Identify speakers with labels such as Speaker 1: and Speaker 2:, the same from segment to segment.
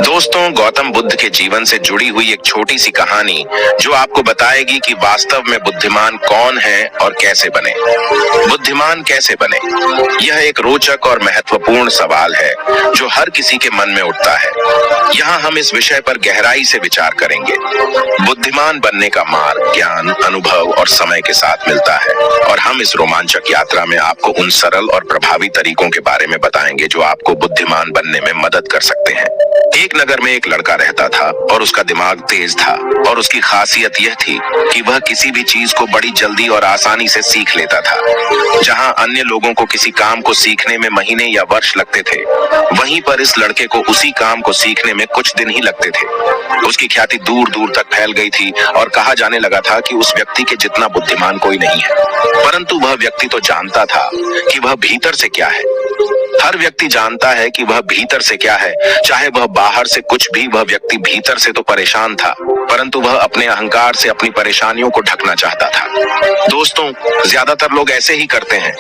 Speaker 1: दोस्तों, गौतम बुद्ध के जीवन से जुड़ी हुई एक छोटी सी कहानी जो आपको बताएगी कि वास्तव में बुद्धिमान कौन है और कैसे बने। बुद्धिमान कैसे बने, यह एक रोचक और महत्वपूर्ण सवाल है जो हर किसी के मन में उठता है। यहाँ हम इस विषय पर गहराई से विचार करेंगे। बुद्धिमान बनने का मार्ग ज्ञान, अनुभव और समय के साथ मिलता है, और हम इस रोमांचक यात्रा में आपको उन सरल और प्रभावी तरीकों के बारे में बताएंगे जो आपको बुद्धिमान बनने में मदद कर सकते हैं। एक नगर में एक लड़का रहता था और उसका दिमाग तेज था, और उसकी खासियत यह थी कि वह किसी भी चीज को बड़ी जल्दी और आसानी से सीख लेता था। जहां अन्य लोगों को किसी काम को सीखने में महीने या वर्ष लगते थे, वहीं पर इस लड़के को उसी काम को सीखने में कुछ दिन ही लगते थे। उसकी ख्याति दूर दूर तक फैल गई थी और कहा जाने लगा था कि उस व्यक्ति के जितना बुद्धिमान कोई नहीं है। परंतु वह व्यक्ति तो जानता था कि वह भीतर से क्या है। हर व्यक्ति जानता है कि वह भीतर से क्या है, चाहे वह बाहर से कुछ भी। वह व्यक्ति भीतर से तो परेशान था, परंतु वह अपने अहंकार से अपनी परेशानियों को ढकना चाहता था। दोस्तों, ज्यादातर लोग ऐसे ही करते हैं।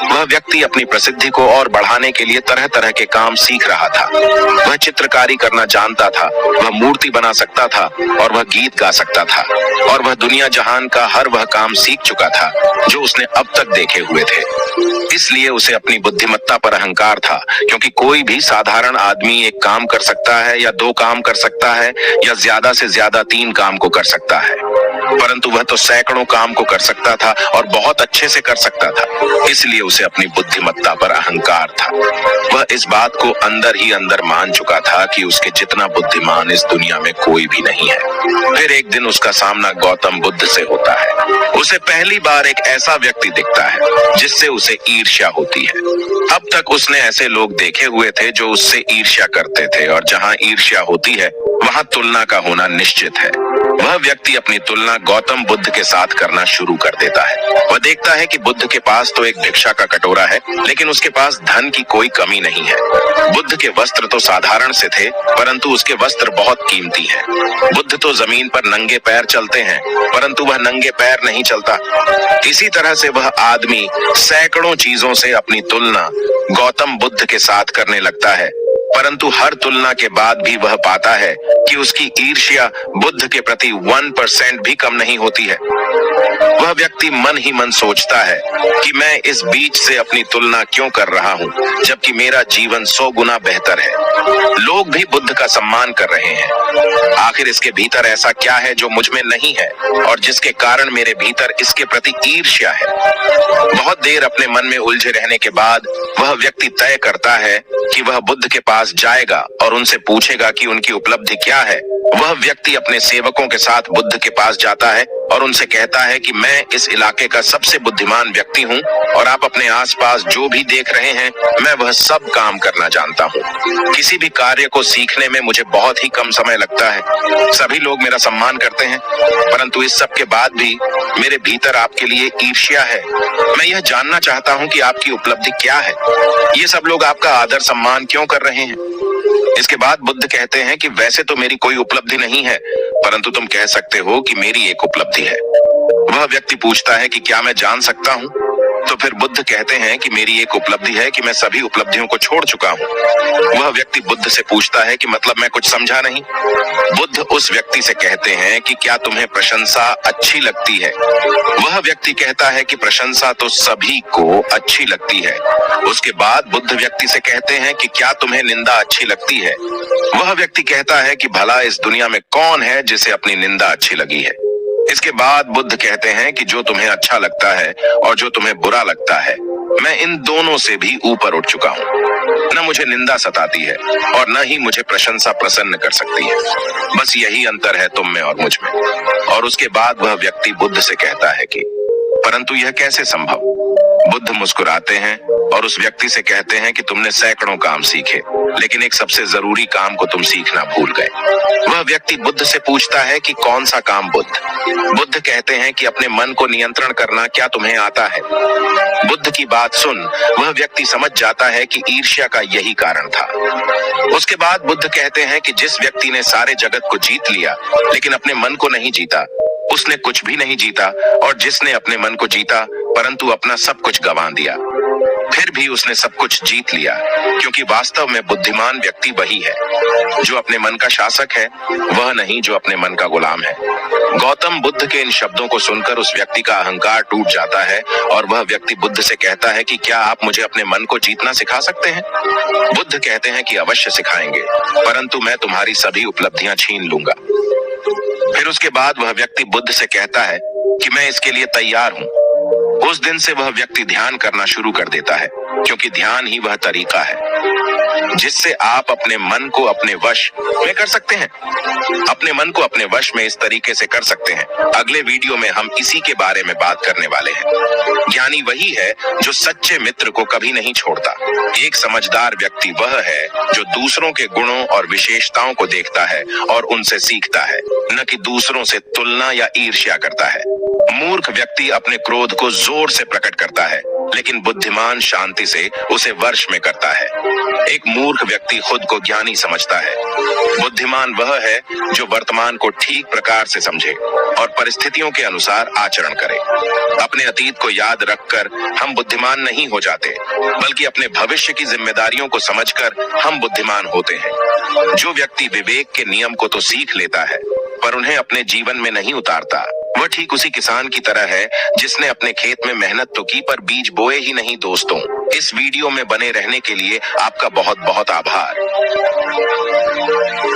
Speaker 1: वह व्यक्ति अपनी प्रसिद्धि को और बढ़ाने के लिए तरह तरह के काम सीख रहा था। वह चित्रकारी करना जानता था, वह मूर्ति बना सकता था, और वह गीत गा सकता था, और वह दुनिया जहान का हर वह काम सीख चुका था जो उसने अब तक देखे हुए थे। इसलिए उसे अपनी बुद्धिमत्ता पर अहंकार था, क्योंकि कोई भी साधारण आदमी एक काम कर सकता है, या दो काम कर सकता है, या ज्यादा से ज्यादा 3 काम को कर सकता है। परंतु वह तो सैकड़ों काम को कर सकता था और बहुत अच्छे से कर सकता था। इसलिए उसे अपनी बुद्धिमत्ता पर अहंकार था। वह इस बात को अंदर ही अंदर मान चुका था कि उसके जितना बुद्धिमान इस दुनिया में कोई भी नहीं है। फिर एक दिन उसका सामना गौतम बुद्ध से होता है। उसे पहली बार एक ऐसा व्यक्ति दिखता है जिससे उसे ईर्ष्या होती है। अब तक उसने ऐसे लोग देखे हुए थे जो उससे ईर्ष्या करते थे, और जहां ईर्ष्या होती है वहां तुलना का होना निश्चित है। वह व्यक्ति अपनी तुलना गौतम बुद्ध के साथ करना शुरू कर देता है। वह देखता है कि बुद्ध के पास तो एक भिक्षा का कटोरा है, लेकिन उसके पास धन की कोई कमी नहीं है। बुद्ध के वस्त्र तो साधारण से थे, परंतु उसके वस्त्र बहुत कीमती हैं। बुद्ध तो जमीन पर नंगे पैर चलते हैं, परंतु वह नंगे पैर नहीं चलता। इसी तरह से वह आदमी सैकड़ों चीजों से अपनी तुलना गौतम बुद्ध के साथ करने लगता है, परंतु हर तुलना के बाद भी वह पाता है कि उसकी ईर्ष्या बुद्ध के प्रति 1% भी कम नहीं होती है। वह व्यक्ति मन ही मन सोचता है कि मैं इस बीच से अपनी तुलना क्यों कर रहा हूँ, जबकि मेरा जीवन 100 गुना बेहतर है। लोग भी बुद्ध का सम्मान कर रहे हैं। आखिर इसके भीतर ऐसा क्या है जो मुझ में नहीं है, और जिसके कारण मेरे भीतर इसके प्रति ईर्ष्या है। बहुत देर अपने मन में उलझे रहने के बाद वह व्यक्ति तय करता है कि वह बुद्ध के पास जाएगा और उनसे पूछेगा कि उनकी उपलब्धि क्या है। वह व्यक्ति अपने सेवकों के साथ बुद्ध के पास जाता है और उनसे कहता है कि मैं इस इलाके का सबसे बुद्धिमान व्यक्ति हूँ, और आप अपने आसपास जो भी देख रहे हैं मैं वह सब काम करना जानता हूँ। किसी भी कार्य को सीखने में मुझे बहुत ही कम समय लगता है। सभी लोग मेरा सम्मान करते हैं, परंतु इस सब के बाद भी मेरे भीतर आपके लिए ईर्ष्या है। मैं यह जानना चाहता हूँ कि आपकी उपलब्धि क्या है। ये सब लोग आपका आदर सम्मान क्यों कर रहे हैं? इसके बाद बुद्ध कहते हैं कि वैसे तो मेरी कोई उपलब्धि नहीं है, परंतु तुम कह सकते हो कि मेरी एक उपलब्धि है। वह व्यक्ति पूछता है कि क्या मैं जान सकता हूँ? तो फिर बुद्ध कहते हैं कि मेरी एक उपलब्धि है कि मैं सभी उपलब्धियों को छोड़ चुका हूँ। वह व्यक्ति बुद्ध से पूछता है कि मतलब मैं कुछ समझा नहीं। बुद्ध उस व्यक्ति से कहते हैं कि क्या तुम्हें प्रशंसा अच्छी लगती है? वह व्यक्ति कहता है कि प्रशंसा तो सभी को अच्छी लगती है। उसके बाद बुद्ध व्यक्ति से कहते हैं कि क्या तुम्हें निंदा अच्छी लगती है? वह व्यक्ति कहता है कि भला इस दुनिया में कौन है जिसे अपनी निंदा अच्छी लगी है? इसके बाद बुद्ध कहते हैं कि जो तुम्हें अच्छा लगता है और जो तुम्हें बुरा लगता है, मैं इन दोनों से भी ऊपर उठ चुका हूँ। न मुझे निंदा सताती है और न ही मुझे प्रशंसा प्रसन्न कर सकती है। बस यही अंतर है तुम में और मुझ में। और उसके बाद वह व्यक्ति बुद्ध से कहता है कि परंतु यह कैसे संभव? बुद्ध मुस्कुराते हैं और उस व्यक्ति से कहते हैं कि तुमने सैकड़ों काम सीखे, लेकिन एक सबसे जरूरी काम को तुम सीखना भूल गए। वह व्यक्ति बुद्ध से पूछता है कि कौन सा काम बुद्ध? बुद्ध कहते हैं कि अपने मन को नियंत्रण करना क्या तुम्हें आता है? बुद्ध की बात सुन वह व्यक्ति समझ जाता है कि ईर्ष्या का यही कारण था। उसके बाद बुद्ध कहते हैं कि जिस व्यक्ति ने सारे जगत को जीत लिया लेकिन अपने मन को नहीं जीता, उसने कुछ भी नहीं जीता, और जिसने अपने मन को जीता परंतु अपना सब कुछ गंवा दिया। फिर भी उसने सब कुछ जीत लिया, क्योंकि वास्तव में बुद्धिमान व्यक्ति वही है जो अपने मन का शासक है, वह नहीं जो अपने मन का गुलाम है। गौतम बुद्ध के इन शब्दों को सुनकर उस व्यक्ति का अहंकार टूट जाता है और वह व्यक्ति बुद्ध से कहता है कि क्या आप मुझे अपने मन को जीतना सिखा सकते हैं? बुद्ध कहते हैं कि अवश्य सिखाएंगे, परंतु मैं तुम्हारी सभी उपलब्धियां छीन लूंगा। फिर उसके बाद वह व्यक्ति बुद्ध से कहता है कि मैं इसके लिए तैयार हूं। उस दिन से वह व्यक्ति ध्यान करना शुरू कर देता है, क्योंकि ध्यान ही वह तरीका है जिससे आप अपने मन को अपने वश में कर सकते हैं। अपने मन को अपने वश में इस तरीके से कर सकते हैं। अगले वीडियो में हम इसी के बारे में बात करने वाले हैं। ज्ञानी वही है जो सच्चे मित्र को कभी नहीं छोड़ता। एक समझदार व्यक्ति वह है जो दूसरों के गुणों और विशेषताओं को देखता है और उनसे सीखता है, न कि दूसरों से तुलना या ईर्ष्या करता है। मूर्ख व्यक्ति अपने क्रोध को जोर से प्रकट करता है, लेकिन बुद्धिमान शांति से उसे वश में करता है। एक मूर्ख व्यक्ति खुद को ज्ञानी समझता है। बुद्धिमान वह है जो वर्तमान को ठीक प्रकार से समझे और परिस्थितियों के अनुसार आचरण करे। अपने अतीत को याद रखकर हम बुद्धिमान नहीं हो जाते, बल्कि अपने भविष्य की जिम्मेदारियों को समझकर हम बुद्धिमान होते हैं। जो व्यक्ति विवेक के नियम को तो सीख लेता है, पर उन्हें अपने जीवन में नहीं उतारता, वह ठीक उसी किसान की तरह है जिसने अपने खेत में मेहनत तो की पर बीज बोए ही नहीं। दोस्तों, इस वीडियो में बने रहने के लिए आपका बहुत बहुत आभार।